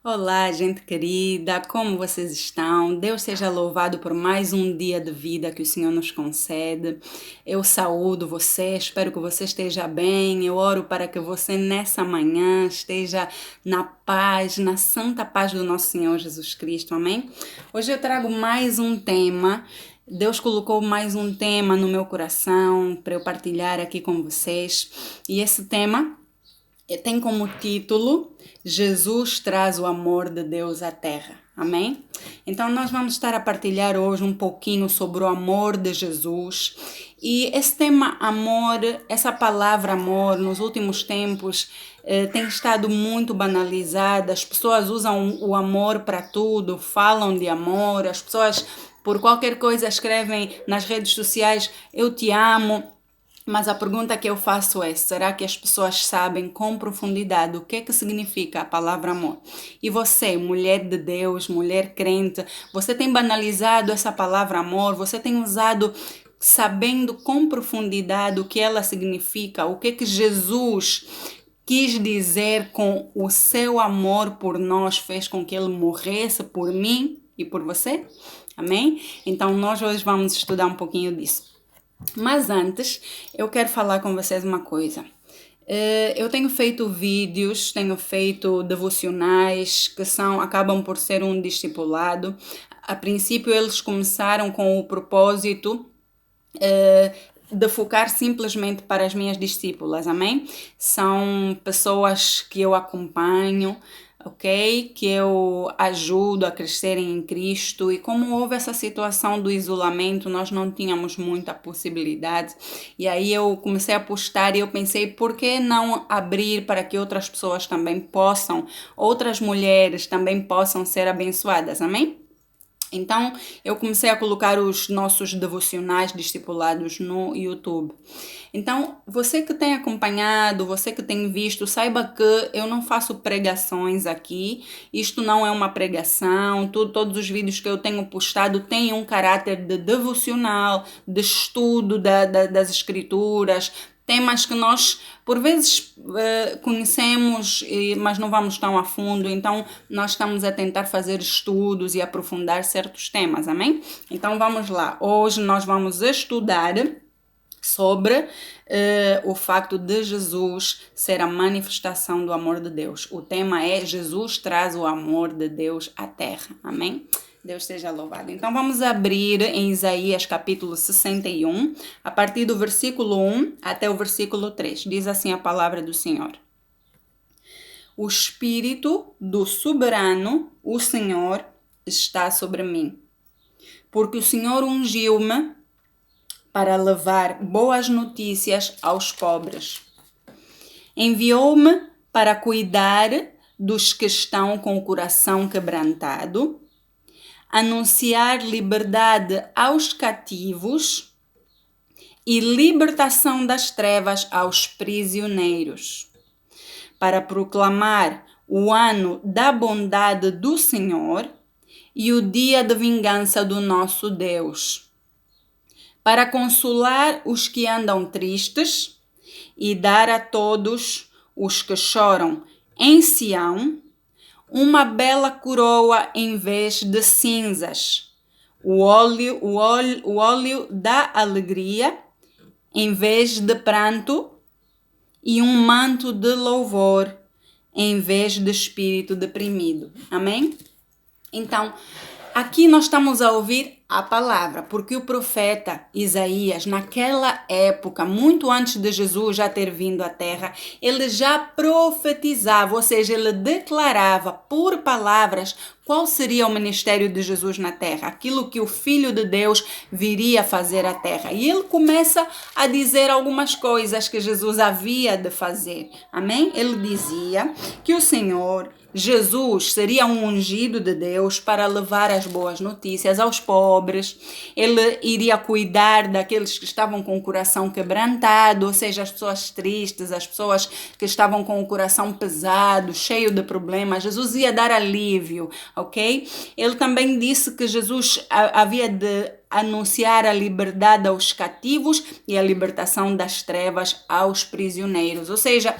Olá, gente querida, como vocês estão? Deus seja louvado por mais um dia de vida que o Senhor nos concede. Eu saúdo você, espero que você esteja bem. Eu oro para que você nessa manhã esteja na paz, na santa paz do nosso Senhor Jesus Cristo, amém? Hoje eu trago mais um tema. Deus colocou mais um tema no meu coração para eu partilhar aqui com vocês. E esse tema tem como título Jesus traz o amor de Deus à Terra. Amém? Então nós vamos estar a partilhar hoje um pouquinho sobre o amor de Jesus. E esse tema amor, essa palavra amor, nos últimos tempos tem estado muito banalizada. As pessoas usam o amor para tudo, falam de amor, as pessoas por qualquer coisa escrevem nas redes sociais eu te amo. Mas a pergunta que eu faço é: será que as pessoas sabem com profundidade o que significa a palavra amor? E você, mulher de Deus, mulher crente, você tem banalizado essa palavra amor? Você tem usado sabendo com profundidade o que ela significa? O que Jesus quis dizer com o seu amor por nós, fez com que ele morresse por mim e por você? Amém? Então nós hoje vamos estudar um pouquinho disso. Mas antes, eu quero falar com vocês uma coisa. Eu tenho feito vídeos, tenho feito devocionais que acabam por ser um discipulado. A princípio, eles começaram com o propósito de focar simplesmente para as minhas discípulas, amém? São pessoas que eu acompanho, ok? Que eu ajudo a crescerem em Cristo. E como houve essa situação do isolamento, nós não tínhamos muita possibilidade. E aí eu comecei a postar e eu pensei, por que não abrir para que outras pessoas também possam, outras mulheres também possam ser abençoadas, amém? Então, eu comecei a colocar os nossos devocionais discipulados no YouTube. Então, você que tem acompanhado, você que tem visto, saiba que eu não faço pregações aqui. Isto não é uma pregação. Todos os vídeos que eu tenho postado têm um caráter de devocional, de estudo das escrituras, temas que nós, por vezes, conhecemos, mas não vamos tão a fundo. Então, nós estamos a tentar fazer estudos e aprofundar certos temas, amém? Então, vamos lá. Hoje nós vamos estudar sobre o facto de Jesus ser a manifestação do amor de Deus. O tema é Jesus traz o amor de Deus à terra, amém? Deus seja louvado. Então vamos abrir em Isaías capítulo 61, a partir do versículo 1 até o versículo 3. Diz assim a palavra do Senhor. O Espírito do Soberano, o Senhor, está sobre mim, porque o Senhor ungiu-me para levar boas notícias aos pobres. Enviou-me para cuidar dos que estão com o coração quebrantado, anunciar liberdade aos cativos e libertação das trevas aos prisioneiros, para proclamar o ano da bondade do Senhor e o dia de vingança do nosso Deus, para consolar os que andam tristes e dar a todos os que choram em Sião uma bela coroa em vez de cinzas, o óleo da alegria em vez de pranto e um manto de louvor em vez de espírito deprimido. Amém? Então, aqui nós estamos a ouvir a palavra, porque o profeta Isaías, naquela época, muito antes de Jesus já ter vindo à terra, ele já profetizava, ou seja, ele declarava por palavras qual seria o ministério de Jesus na terra, aquilo que o Filho de Deus viria fazer à terra. E ele começa a dizer algumas coisas que Jesus havia de fazer. Amém? Ele dizia que o Senhor Jesus seria um ungido de Deus para levar as boas notícias aos pobres. Ele iria cuidar daqueles que estavam com o coração quebrantado, ou seja, as pessoas tristes, as pessoas que estavam com o coração pesado, cheio de problemas. Jesus ia dar alívio, ok? Ele também disse que Jesus havia de anunciar a liberdade aos cativos e a libertação das trevas aos prisioneiros. Ou seja,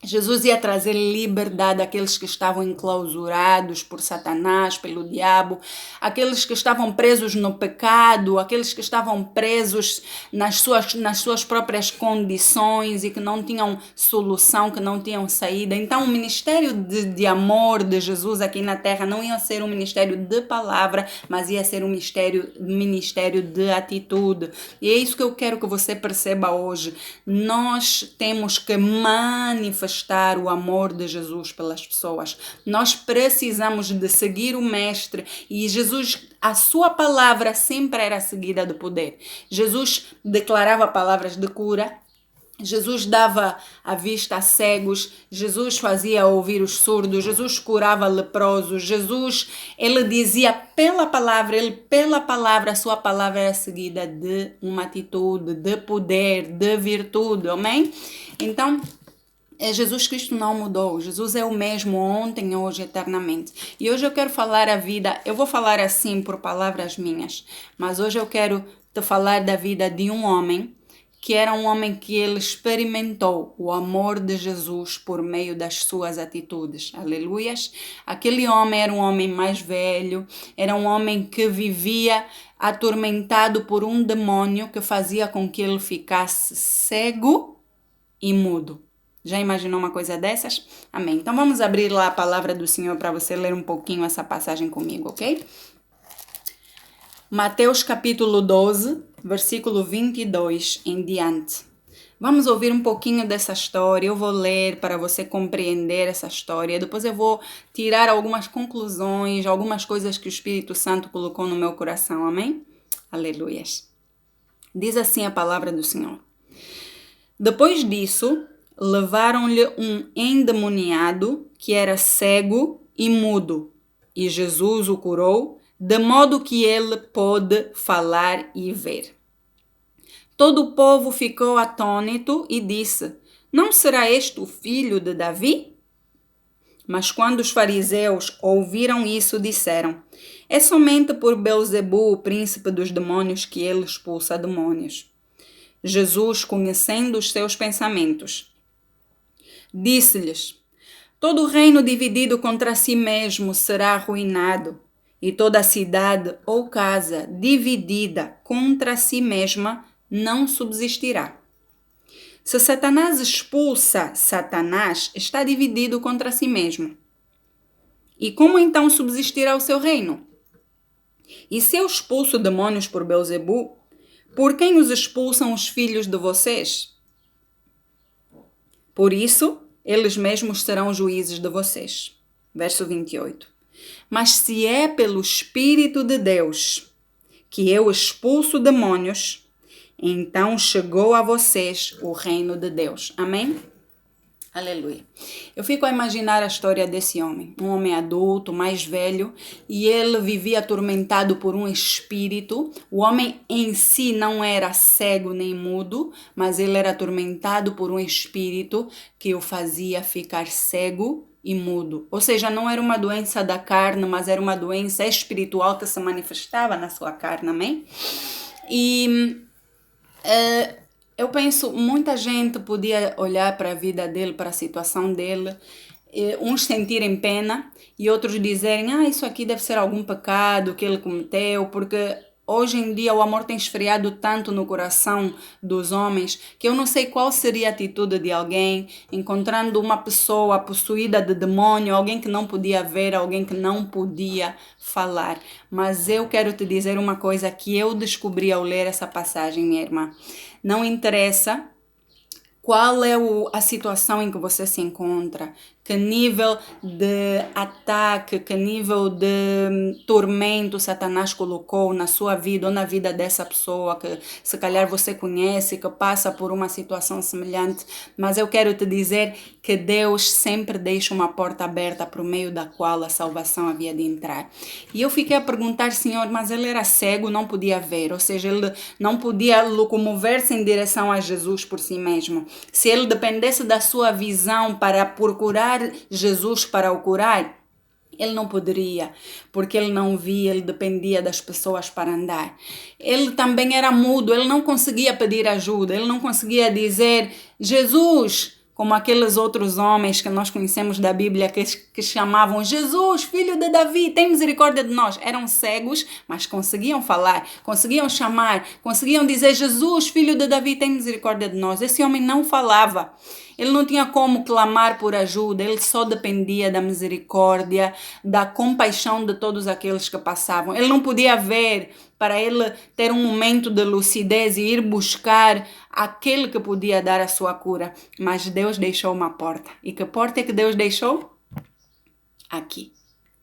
Jesus ia trazer liberdade àqueles que estavam enclausurados por Satanás, pelo diabo, aqueles que estavam presos no pecado, aqueles que estavam presos nas suas próprias condições e que não tinham solução, que não tinham saída. Então, o ministério de amor de Jesus aqui na terra não ia ser um ministério de palavra, mas ia ser um ministério de atitude. E é isso que eu quero que você perceba hoje. Nós temos que manifestar o amor de Jesus pelas pessoas. Nós precisamos de seguir o Mestre e Jesus, a sua palavra sempre era seguida de poder. Jesus declarava palavras de cura. Jesus dava a vista a cegos, Jesus fazia ouvir os surdos, Jesus curava leprosos, ele dizia pela palavra, a sua palavra era seguida de uma atitude, de poder, de virtude, amém? Então, Jesus Cristo não mudou. Jesus é o mesmo ontem, hoje, eternamente. E hoje eu quero falar a vida, eu vou falar assim por palavras minhas, mas hoje eu quero te falar da vida de um homem que era um homem que ele experimentou o amor de Jesus por meio das suas atitudes. Aleluias! Aquele homem era um homem mais velho, era um homem que vivia atormentado por um demônio que fazia com que ele ficasse cego e mudo. Já imaginou uma coisa dessas? Amém. Então vamos abrir lá a palavra do Senhor para você ler um pouquinho essa passagem comigo, ok? Mateus capítulo 12, versículo 22 em diante. Vamos ouvir um pouquinho dessa história. Eu vou ler para você compreender essa história. Depois eu vou tirar algumas conclusões, algumas coisas que o Espírito Santo colocou no meu coração. Amém? Aleluias. Diz assim a palavra do Senhor. Depois disso, levaram-lhe um endemoniado que era cego e mudo, e Jesus o curou, de modo que ele pôde falar e ver. Todo o povo ficou atônito e disse: Não será este o filho de Davi? Mas quando os fariseus ouviram isso, disseram: É somente por Belzebu, o príncipe dos demônios, que ele expulsa demônios. Jesus, conhecendo os seus pensamentos, disse-lhes: Todo reino dividido contra si mesmo será arruinado, e toda cidade ou casa dividida contra si mesma não subsistirá. Se Satanás expulsa Satanás, está dividido contra si mesmo. E como então subsistirá o seu reino? E se eu expulso demônios por Belzebu, por quem os expulsam os filhos de vocês? Por isso, eles mesmos serão juízes de vocês. Verso 28. Mas se é pelo Espírito de Deus que eu expulso demônios, então chegou a vocês o reino de Deus. Amém? Aleluia. Eu fico a imaginar a história desse homem, um homem adulto, mais velho, e ele vivia atormentado por um espírito. O homem em si não era cego nem mudo, mas ele era atormentado por um espírito que o fazia ficar cego e mudo. Ou seja, não era uma doença da carne, mas era uma doença espiritual que se manifestava na sua carne, amém? E eu penso, muita gente podia olhar para a vida dele, para a situação dele, uns sentirem pena e outros dizerem, isso aqui deve ser algum pecado que ele cometeu, porque hoje em dia o amor tem esfriado tanto no coração dos homens que eu não sei qual seria a atitude de alguém encontrando uma pessoa possuída de demônio, alguém que não podia ver, alguém que não podia falar. Mas eu quero te dizer uma coisa que eu descobri ao ler essa passagem, minha irmã. Não interessa qual é a situação em que você se encontra, que nível de ataque, que nível de tormento Satanás colocou na sua vida ou na vida dessa pessoa que se calhar você conhece, que passa por uma situação semelhante, mas eu quero te dizer que Deus sempre deixa uma porta aberta por meio da qual a salvação havia de entrar. E eu fiquei a perguntar, Senhor, mas ele era cego, não podia ver, ou seja, ele não podia locomover-se em direção a Jesus por si mesmo. Se ele dependesse da sua visão para procurar Jesus para o curar, ele não poderia, porque ele não via, ele dependia das pessoas para andar. Ele também era mudo, ele não conseguia pedir ajuda, ele não conseguia dizer, Jesus, como aqueles outros homens que nós conhecemos da Bíblia que chamavam Jesus, filho de Davi, tem misericórdia de nós. Eram cegos, mas conseguiam falar, conseguiam chamar, conseguiam dizer Jesus, filho de Davi, tem misericórdia de nós. Esse homem não falava. Ele não tinha como clamar por ajuda, ele só dependia da misericórdia, da compaixão de todos aqueles que passavam. Ele não podia ver para ele ter um momento de lucidez e ir buscar aquele que podia dar a sua cura. Mas Deus deixou uma porta. E que porta é que Deus deixou? Aqui.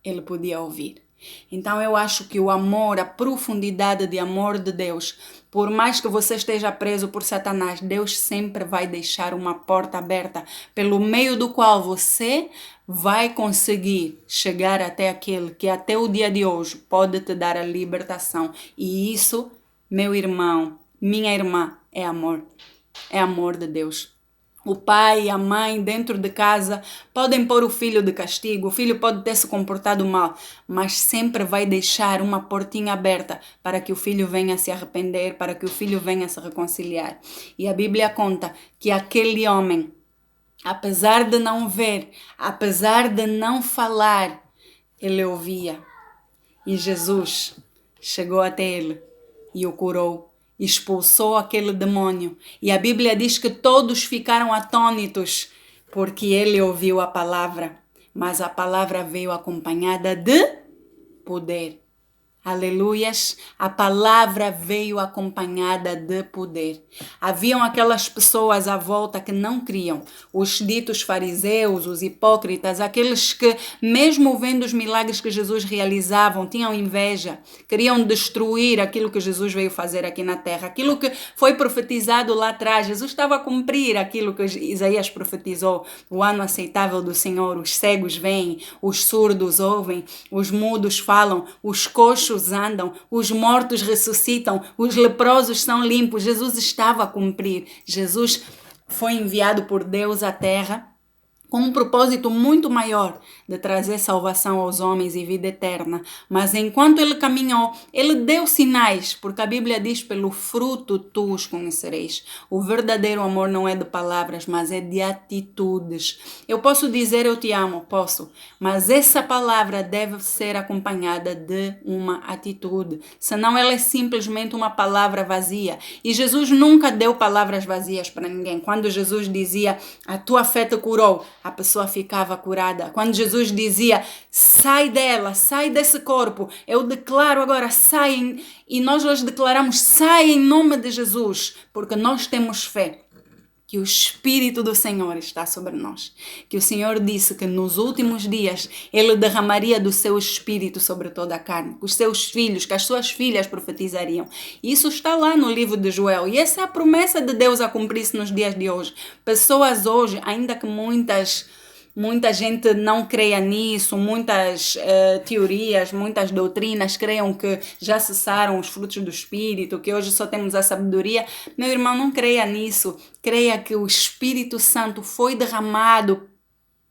Ele podia ouvir. Então eu acho que o amor, a profundidade de amor de Deus, por mais que você esteja preso por Satanás, Deus sempre vai deixar uma porta aberta pelo meio do qual você vai conseguir chegar até aquele que até o dia de hoje pode te dar a libertação. E isso, meu irmão, minha irmã, é amor. É amor de Deus. O pai e a mãe dentro de casa podem pôr o filho de castigo, o filho pode ter se comportado mal, mas sempre vai deixar uma portinha aberta para que o filho venha se arrepender, para que o filho venha se reconciliar. E a Bíblia conta que aquele homem, apesar de não ver, apesar de não falar, ele ouvia. E Jesus chegou até ele e o curou. Expulsou aquele demônio. E a Bíblia diz que todos ficaram atônitos porque ele ouviu a palavra. Mas a palavra veio acompanhada de poder. Aleluias, a palavra veio acompanhada de poder. Haviam aquelas pessoas à volta que não criam, os ditos fariseus, os hipócritas, aqueles que, mesmo vendo os milagres que Jesus realizavam, tinham inveja, queriam destruir aquilo que Jesus veio fazer aqui na terra, aquilo que foi profetizado lá atrás. Jesus estava a cumprir aquilo que Isaías profetizou, o ano aceitável do Senhor. Os cegos veem, os surdos ouvem, os mudos falam, os coxos andam, os mortos ressuscitam, os leprosos são limpos. Jesus estava a cumprir. Jesus foi enviado por Deus à terra com um propósito muito maior de trazer salvação aos homens e vida eterna. Mas enquanto ele caminhou, ele deu sinais, porque a Bíblia diz, pelo fruto tu os conhecereis. O verdadeiro amor não é de palavras, mas é de atitudes. Eu posso dizer eu te amo, posso, mas essa palavra deve ser acompanhada de uma atitude, senão ela é simplesmente uma palavra vazia. E Jesus nunca deu palavras vazias para ninguém. Quando Jesus dizia, a tua fé te curou, a pessoa ficava curada. Quando Jesus dizia, sai dela, sai desse corpo, eu declaro agora, sai, e nós hoje declaramos, sai em nome de Jesus, porque nós temos fé que o Espírito do Senhor está sobre nós. Que o Senhor disse que nos últimos dias Ele derramaria do seu Espírito sobre toda a carne. Que os seus filhos, que as suas filhas profetizariam. Isso está lá no livro de Joel. E essa é a promessa de Deus a cumprir-se nos dias de hoje. Pessoas hoje, ainda que muita gente não creia nisso, muitas teorias, muitas doutrinas creiam que já cessaram os frutos do Espírito, que hoje só temos a sabedoria. Meu irmão, não creia nisso. Creia que o Espírito Santo foi derramado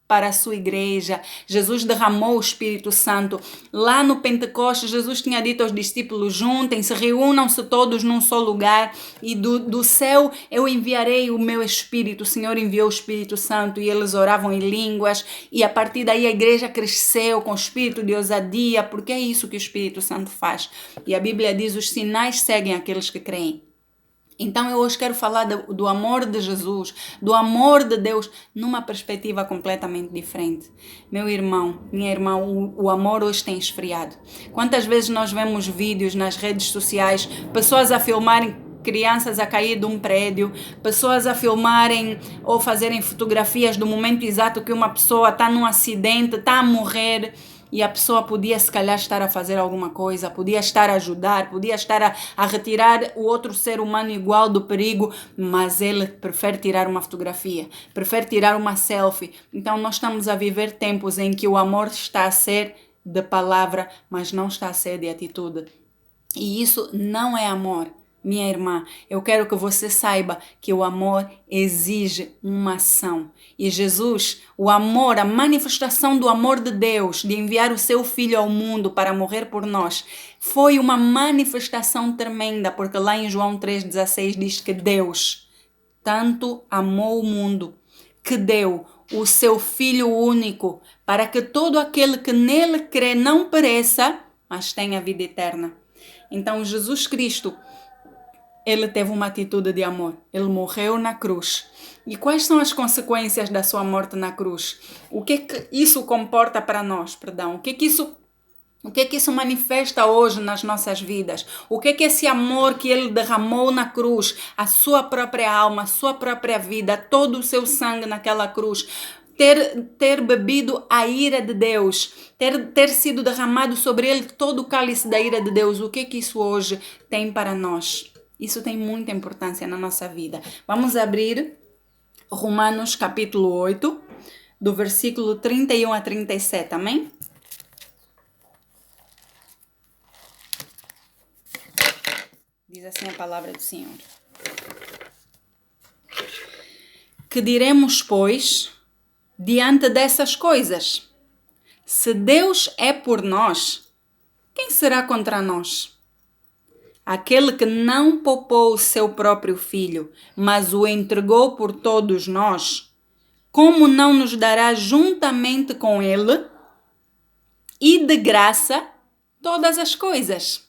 para a sua igreja. Jesus derramou o Espírito Santo. Lá no Pentecostes, Jesus tinha dito aos discípulos, juntem-se, reúnam-se todos num só lugar e do céu eu enviarei o meu Espírito. O Senhor enviou o Espírito Santo e eles oravam em línguas e a partir daí a igreja cresceu com o espírito de ousadia, porque é isso que o Espírito Santo faz. E a Bíblia diz, os sinais seguem aqueles que creem. Então eu hoje quero falar do amor de Jesus, do amor de Deus, numa perspectiva completamente diferente. Meu irmão, minha irmã, o amor hoje tem esfriado. Quantas vezes nós vemos vídeos nas redes sociais, pessoas a filmarem crianças a cair de um prédio, pessoas a filmarem ou fazerem fotografias do momento exato que uma pessoa está num acidente, está a morrer, e a pessoa podia se calhar estar a fazer alguma coisa, podia estar a ajudar, podia estar a retirar o outro ser humano igual do perigo, mas ele prefere tirar uma fotografia, prefere tirar uma selfie. Então nós estamos a viver tempos em que o amor está a ser de palavra, mas não está a ser de atitude. E isso não é amor. Minha irmã, eu quero que você saiba que o amor exige uma ação. E Jesus, o amor, a manifestação do amor de Deus, de enviar o seu Filho ao mundo para morrer por nós, foi uma manifestação tremenda, porque lá em João 3,16 diz que Deus tanto amou o mundo que deu o seu Filho único, para que todo aquele que nele crê não pereça, mas tenha vida eterna. Então Jesus Cristo, ele teve uma atitude de amor. Ele morreu na cruz. E quais são as consequências da sua morte na cruz? O que é que isso comporta para nós? Perdão. O que é que isso manifesta hoje nas nossas vidas? O que é que esse amor que ele derramou na cruz, a sua própria alma, a sua própria vida, todo o seu sangue naquela cruz, ter bebido a ira de Deus, ter sido derramado sobre ele todo o cálice da ira de Deus, o que é que isso hoje tem para nós? Isso tem muita importância na nossa vida. Vamos abrir Romanos capítulo 8, do versículo 31 a 37, amém? Diz assim a palavra do Senhor. Que diremos, pois, diante dessas coisas? Se Deus é por nós, quem será contra nós? Aquele que não poupou o seu próprio filho, mas o entregou por todos nós, como não nos dará juntamente com ele e de graça todas as coisas?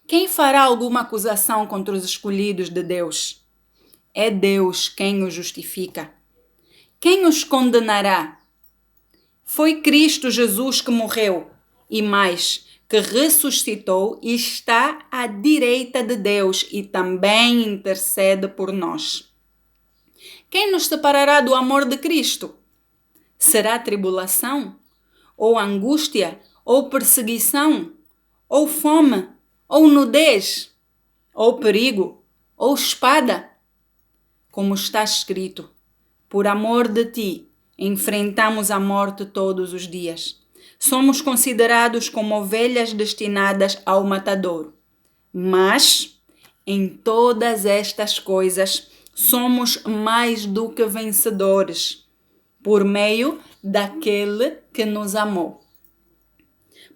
Quem fará alguma acusação contra os escolhidos de Deus? É Deus quem os justifica. Quem os condenará? Foi Cristo Jesus que morreu, e mais, que ressuscitou e está à direita de Deus e também intercede por nós. Quem nos separará do amor de Cristo? Será tribulação? Ou angústia? Ou perseguição? Ou fome? Ou nudez? Ou perigo? Ou espada? Como está escrito, por amor de ti, enfrentamos a morte todos os dias. Somos considerados como ovelhas destinadas ao matadouro. Mas, em todas estas coisas, somos mais do que vencedores, por meio daquele que nos amou.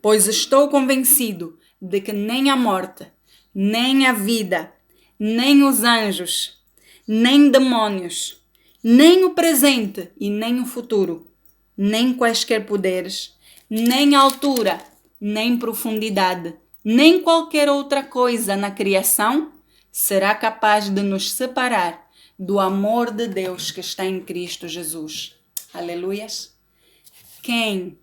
Pois estou convencido de que nem a morte, nem a vida, nem os anjos, nem demônios, nem o presente e nem o futuro, nem quaisquer poderes, nem altura, nem profundidade, nem qualquer outra coisa na criação será capaz de nos separar do amor de Deus que está em Cristo Jesus. Aleluias. Quem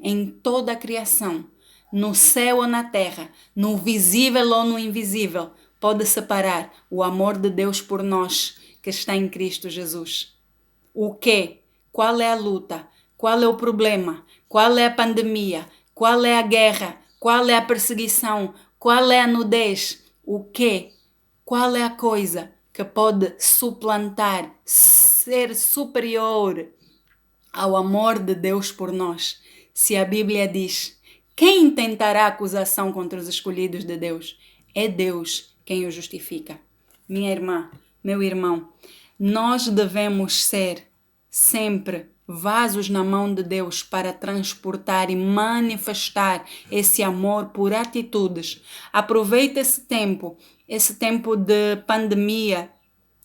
em toda a criação, no céu ou na terra, no visível ou no invisível, pode separar o amor de Deus por nós que está em Cristo Jesus? O quê? Qual é a luta? Qual é o problema? Qual é a pandemia? Qual é a guerra? Qual é a perseguição? Qual é a nudez? O quê? Qual é a coisa que pode suplantar, ser superior ao amor de Deus por nós? Se a Bíblia diz, quem tentará acusação contra os escolhidos de Deus? É Deus quem o justifica. Minha irmã, meu irmão, nós devemos ser sempre vasos na mão de Deus para transportar e manifestar esse amor por atitudes. Aproveita esse tempo de pandemia.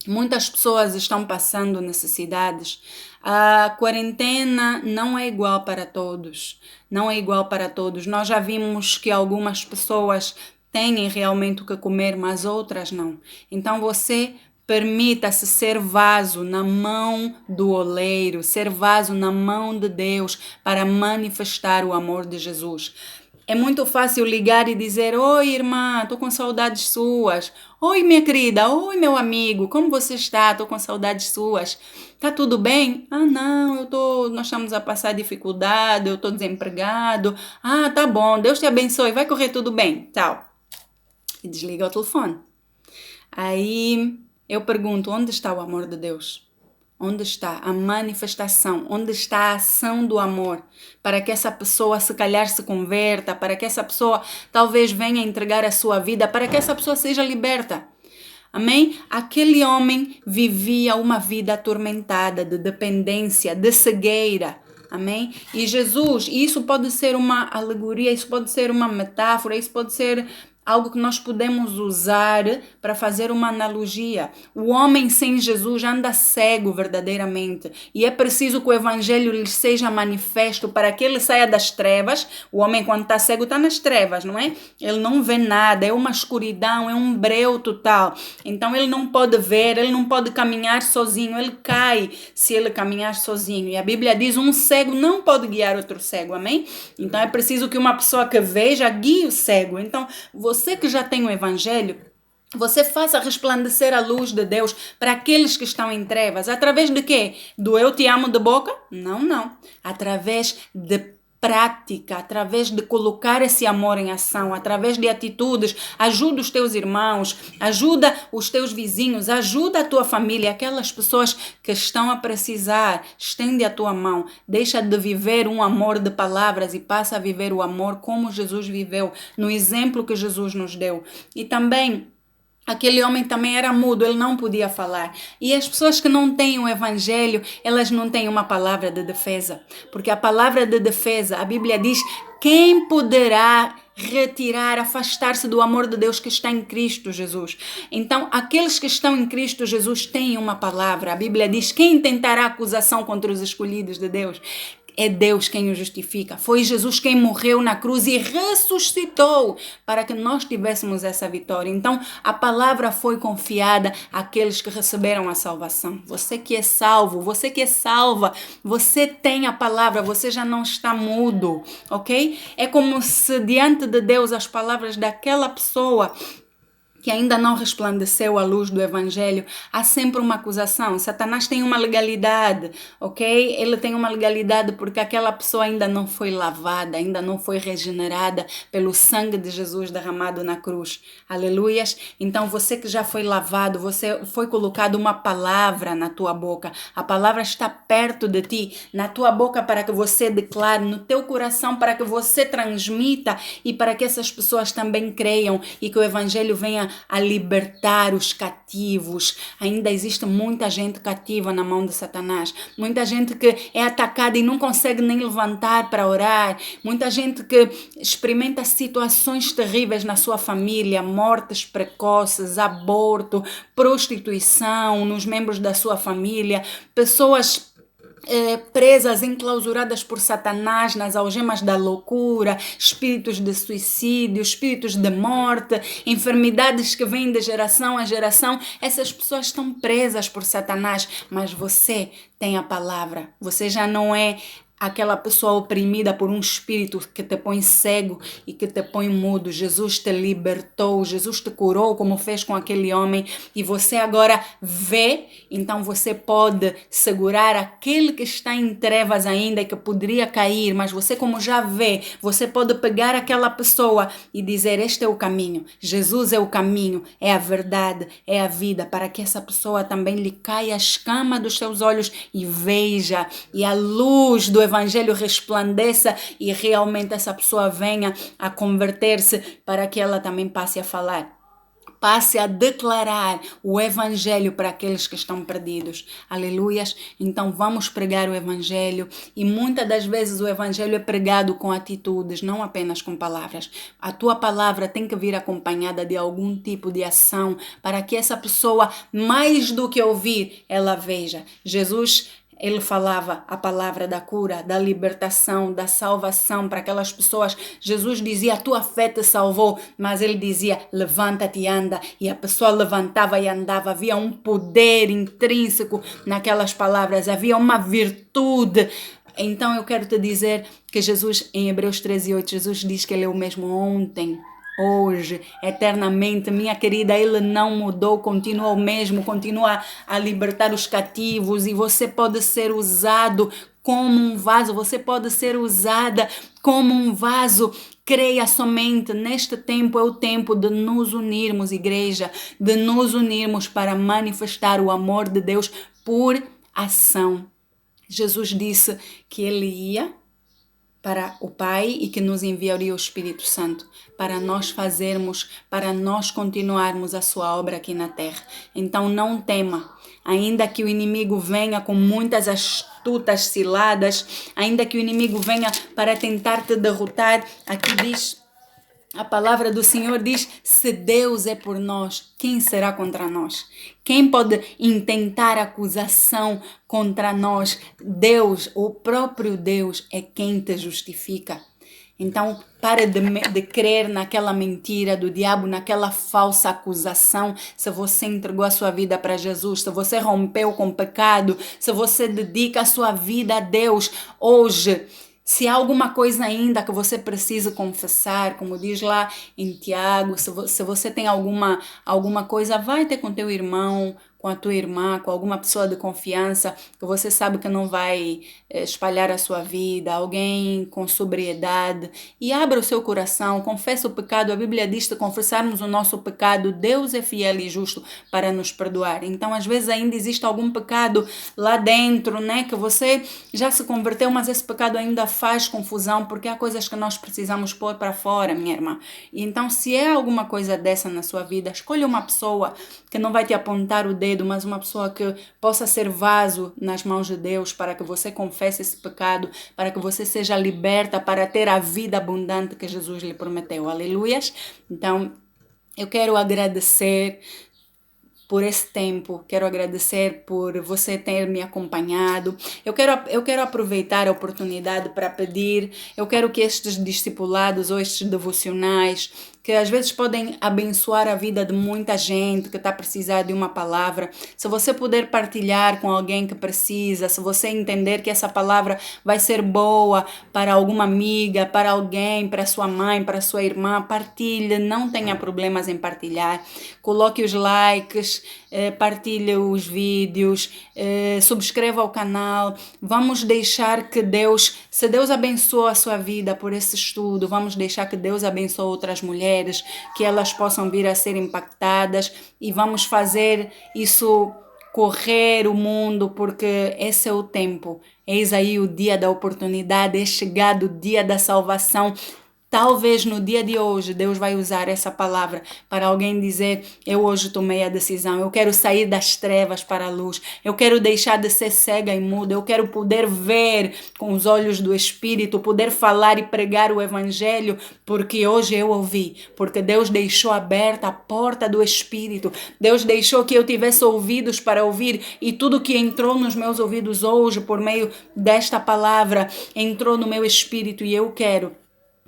Muitas pessoas estão passando necessidades. A quarentena não é igual para todos. Não é igual para todos. Nós já vimos que algumas pessoas têm realmente o que comer, mas outras não. Então você permita-se ser vaso na mão do oleiro, ser vaso na mão de Deus para manifestar o amor de Jesus. É muito fácil ligar e dizer, oi irmã, estou com saudades suas. Oi minha querida, oi meu amigo, como você está? Estou com saudades suas. Tá tudo bem? Ah não, nós estamos a passar dificuldade, eu estou desempregado. Ah, tá bom, Deus te abençoe, vai correr tudo bem, tchau. E desliga o telefone. Aí eu pergunto, onde está o amor de Deus? Onde está a manifestação? Onde está a ação do amor? Para que essa pessoa se calhar se converta, para que essa pessoa talvez venha entregar a sua vida, para que essa pessoa seja liberta. Amém? Aquele homem vivia uma vida atormentada de dependência, de cegueira. Amém? E Jesus, isso pode ser uma alegoria, isso pode ser uma metáfora, isso pode ser algo que nós podemos usar para fazer uma analogia. O homem sem Jesus anda cego verdadeiramente e é preciso que o evangelho lhe seja manifesto para que ele saia das trevas. O homem quando está cego está nas trevas, não é? Ele não vê nada, é uma escuridão, é um breu total. Então ele não pode ver, ele não pode caminhar sozinho, ele cai se ele caminhar sozinho. E a Bíblia diz, um cego não pode guiar outro cego, amém? Então é preciso que uma pessoa que veja guie o cego. Então você que já tem o evangelho, você faça resplandecer a luz de Deus para aqueles que estão em trevas. Através de quê? Do eu te amo de boca? Não, não. Através de prática, através de colocar esse amor em ação, através de atitudes. Ajuda os teus irmãos, ajuda os teus vizinhos, ajuda a tua família, aquelas pessoas que estão a precisar. Estende a tua mão, deixa de viver um amor de palavras e passa a viver o amor como Jesus viveu, no exemplo que Jesus nos deu. E também aquele homem também era mudo, ele não podia falar. E as pessoas que não têm o evangelho, elas não têm uma palavra de defesa. Porque a palavra de defesa, a Bíblia diz, quem poderá retirar, afastar-se do amor de Deus que está em Cristo Jesus? Então, aqueles que estão em Cristo Jesus têm uma palavra. A Bíblia diz, quem tentará acusação contra os escolhidos de Deus? É Deus quem o justifica. Foi Jesus quem morreu na cruz e ressuscitou para que nós tivéssemos essa vitória. Então, a palavra foi confiada àqueles que receberam a salvação. Você que é salvo, você que é salva, você tem a palavra, você já não está mudo, ok? É como se diante de Deus as palavras daquela pessoa que ainda não resplandeceu a luz do evangelho, há sempre uma acusação. Satanás tem uma legalidade, ok? Ele tem uma legalidade porque aquela pessoa ainda não foi lavada, ainda não foi regenerada pelo sangue de Jesus derramado na cruz. Aleluias! Então você que já foi lavado, você foi colocado uma palavra na tua boca. A palavra está perto de ti, na tua boca para que você declare, no teu coração para que você transmita e para que essas pessoas também creiam e que o evangelho venha a libertar os cativos. Ainda existe muita gente cativa na mão de Satanás. Muita gente que é atacada e não consegue nem levantar para orar. Muita gente que experimenta situações terríveis na sua família, mortes precoces, aborto, prostituição nos membros da sua família, pessoas presas, enclausuradas por Satanás nas algemas da loucura, espíritos de suicídio, espíritos de morte, enfermidades que vêm de geração a geração. Essas pessoas estão presas por Satanás, mas você tem a palavra. Você já não é aquela pessoa oprimida por um espírito que te põe cego e que te põe mudo. Jesus te libertou, Jesus te curou como fez com aquele homem e você agora vê, então você pode segurar aquele que está em trevas ainda e que poderia cair, mas você como já vê, você pode pegar aquela pessoa e dizer, este é o caminho, Jesus é o caminho, é a verdade, é a vida, para que essa pessoa também lhe caia a escama dos seus olhos e veja, e a luz do evangelho resplandeça e realmente essa pessoa venha a converter-se para que ela também passe a falar. Passe a declarar o evangelho para aqueles que estão perdidos. Aleluias. Então vamos pregar o evangelho e muitas das vezes o evangelho é pregado com atitudes, não apenas com palavras. A tua palavra tem que vir acompanhada de algum tipo de ação para que essa pessoa, mais do que ouvir, ela veja. Jesus, ele falava a palavra da cura, da libertação, da salvação para aquelas pessoas. Jesus dizia, a tua fé te salvou, mas ele dizia, levanta-te e anda. E a pessoa levantava e andava. Havia um poder intrínseco naquelas palavras, havia uma virtude. Então eu quero te dizer que Jesus, em Hebreus 13:8, Jesus diz que ele é o mesmo ontem, hoje, eternamente. Minha querida, ele não mudou, continua o mesmo, continua a libertar os cativos e você pode ser usado como um vaso, você pode ser usada como um vaso. Creia somente, neste tempo é o tempo de nos unirmos, igreja, de nos unirmos para manifestar o amor de Deus por ação. Jesus disse que ele ia para o Pai e que nos enviaria o Espírito Santo para nós fazermos, para nós continuarmos a sua obra aqui na terra. Então não tema, ainda que o inimigo venha com muitas astutas ciladas, ainda que o inimigo venha para tentar te derrotar, aqui diz A palavra do Senhor diz: se Deus é por nós, quem será contra nós? Quem pode intentar acusação contra nós? Deus, o próprio Deus, é quem te justifica. Então, para de crer naquela mentira do diabo, naquela falsa acusação. Se você entregou a sua vida para Jesus, se você rompeu com o pecado, se você dedica a sua vida a Deus hoje. Se há alguma coisa ainda que você precisa confessar, como diz lá em Tiago, se você tem alguma coisa, vai ter com teu irmão, com a tua irmã, com alguma pessoa de confiança, que você sabe que não vai espalhar a sua vida, alguém com sobriedade, e abra o seu coração, confessa o pecado. A Bíblia diz que confessarmos o nosso pecado, Deus é fiel e justo para nos perdoar. Então, às vezes ainda existe algum pecado lá dentro, né, que você já se converteu, mas esse pecado ainda faz confusão, porque há coisas que nós precisamos pôr para fora, minha irmã. E então, se é alguma coisa dessa na sua vida, escolha uma pessoa que não vai te apontar o dedo, mas uma pessoa que possa ser vaso nas mãos de Deus para que você confesse esse pecado, para que você seja liberta para ter a vida abundante que Jesus lhe prometeu. Aleluias! Então, eu quero agradecer por esse tempo, quero agradecer por você ter me acompanhado. Eu quero aproveitar a oportunidade para pedir, eu quero que estes discipulados ou estes devocionais, que às vezes podem abençoar a vida de muita gente que está precisando de uma palavra, se você puder partilhar com alguém que precisa, se você entender que essa palavra vai ser boa para alguma amiga, para alguém, para sua mãe, para sua irmã, partilhe, não tenha problemas em partilhar, coloque os likes, partilhe os vídeos, subscreva o canal. Vamos deixar que Deus, se Deus abençoa a sua vida por esse estudo, vamos deixar que Deus abençoe outras mulheres, que elas possam vir a ser impactadas, e vamos fazer isso correr o mundo, porque esse é o tempo. Eis aí o dia da oportunidade, é chegado o dia da salvação. Talvez no dia de hoje Deus vai usar essa palavra para alguém dizer: eu hoje tomei a decisão, eu quero sair das trevas para a luz, eu quero deixar de ser cega e muda, eu quero poder ver com os olhos do Espírito, poder falar e pregar o Evangelho, porque hoje eu ouvi, porque Deus deixou aberta a porta do Espírito, Deus deixou que eu tivesse ouvidos para ouvir, e tudo que entrou nos meus ouvidos hoje por meio desta palavra entrou no meu espírito, e eu quero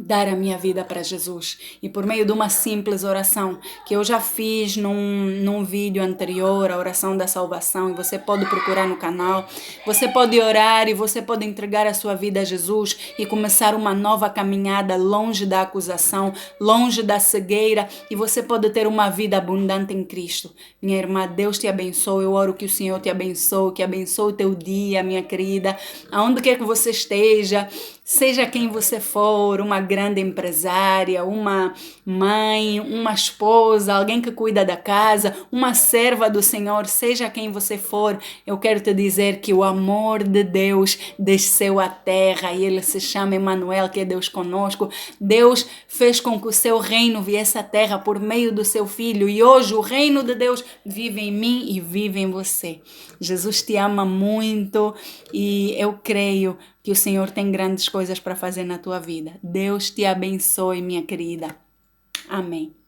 dar a minha vida para Jesus. E por meio de uma simples oração que eu já fiz num vídeo anterior, a oração da salvação, e você pode procurar no canal, você pode orar e você pode entregar a sua vida a Jesus e começar uma nova caminhada longe da acusação, longe da cegueira, e você pode ter uma vida abundante em Cristo. Minha irmã, Deus te abençoe. Eu oro que o Senhor te abençoe, que abençoe o teu dia, minha querida, aonde quer que você esteja, seja quem você for, uma grande empresária, uma mãe, uma esposa, alguém que cuida da casa, uma serva do Senhor, seja quem você for, eu quero te dizer que o amor de Deus desceu à terra, e ele se chama Emmanuel, que é Deus conosco. Deus fez com que o seu reino viesse à terra por meio do seu Filho, e hoje o reino de Deus vive em mim e vive em você. Jesus te ama muito, e eu creio que o Senhor tem grandes coisas para fazer na tua vida. Deus te abençoe, minha querida. Amém.